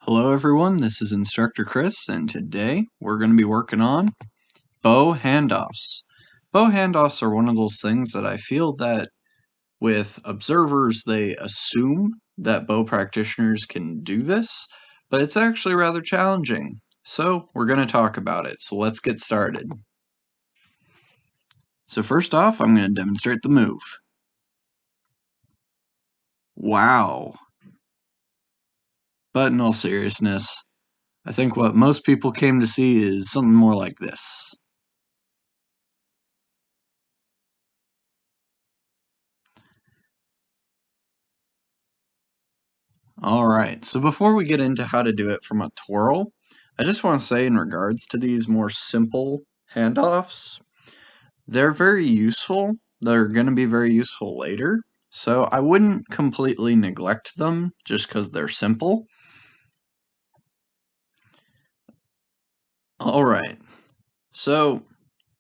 Hello everyone, this is Instructor Chris, and today we're going to be working on bow handoffs. Bow handoffs are one of those things that I feel that with observers they assume that bow practitioners can do this, but it's actually rather challenging. So we're going to talk about it, so let's get started. So first off, I'm going to demonstrate the move. Wow. But in all seriousness, I think what most people came to see is something more like this. Alright, so before we get into how to do it from a twirl, I just want to say in regards to these more simple handoffs, they're very useful. They're going to be very useful later, so I wouldn't completely neglect them just because they're simple. Alright, so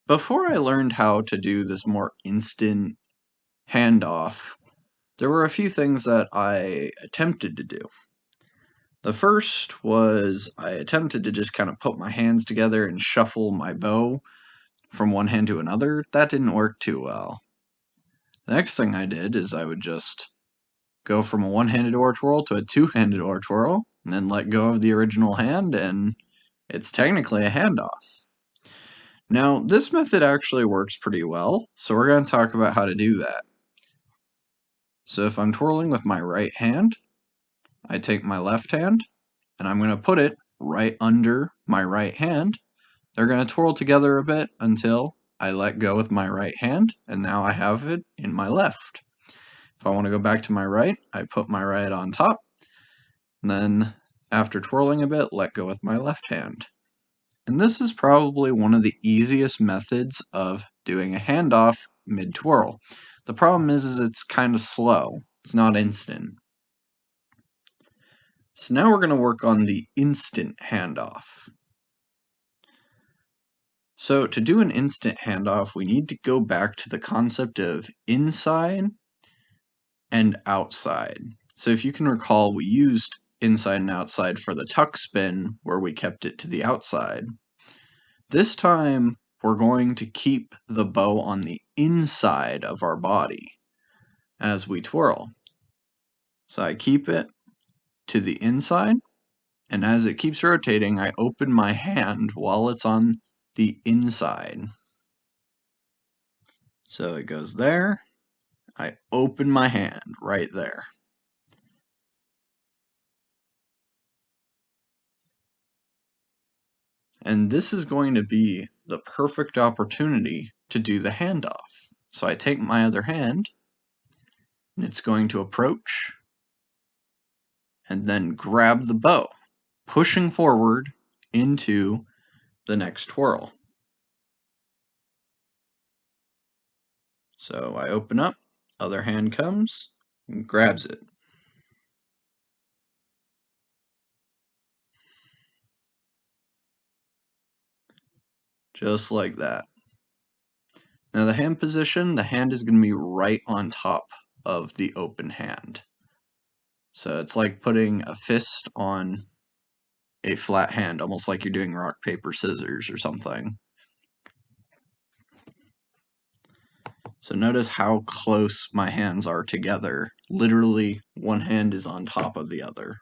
before I learned how to do this more instant handoff, there were a few things that I attempted to do. The first was I attempted to just kind of put my hands together and shuffle my bow from one hand to another. That didn't work too well. The next thing I did is I would just go from a one-handed oar twirl to a two-handed oar twirl, and then let go of the original hand, and it's technically a handoff. Now, this method actually works pretty well, so we're going to talk about how to do that. So if I'm twirling with my right hand, I take my left hand, and I'm going to put it right under my right hand. They're going to twirl together a bit until I let go with my right hand, and now I have it in my left. If I want to go back to my right, I put my right on top, and then after twirling a bit, let go with my left hand. And this is probably one of the easiest methods of doing a handoff mid-twirl. The problem is it's kind of slow. It's not instant. So now we're going to work on the instant handoff. So to do an instant handoff, we need to go back to the concept of inside and outside. So if you can recall, we used inside and outside for the tuck spin, where we kept it to the outside. This time, we're going to keep the bow on the inside of our body as we twirl. So I keep it to the inside, and as it keeps rotating, I open my hand while it's on the inside. So it goes there, I open my hand right there. And this is going to be the perfect opportunity to do the handoff. So I take my other hand, and it's going to approach, and then grab the bow, pushing forward into the next twirl. So I open up, other hand comes, and grabs it. Just like that. Now the hand position, the hand is going to be right on top of the open hand. So it's like putting a fist on a flat hand, almost like you're doing rock, paper, scissors or something. So notice how close my hands are together. Literally, one hand is on top of the other.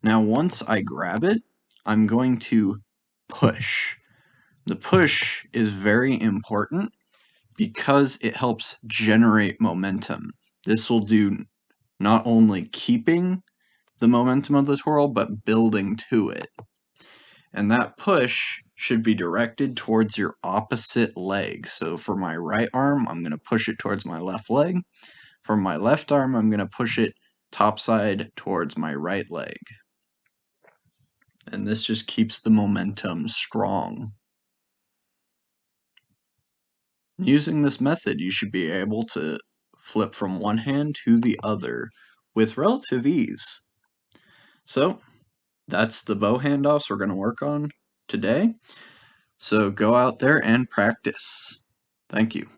Now once I grab it, I'm going to push. The push is very important because it helps generate momentum. This will do not only keeping the momentum of the twirl, but building to it. And that push should be directed towards your opposite leg. So for my right arm, I'm going to push it towards my left leg. For my left arm, I'm going to push it topside towards my right leg. And this just keeps the momentum strong. Using this method, you should be able to flip from one hand to the other with relative ease. So that's the bow handoffs we're going to work on today. So go out there and practice. Thank you.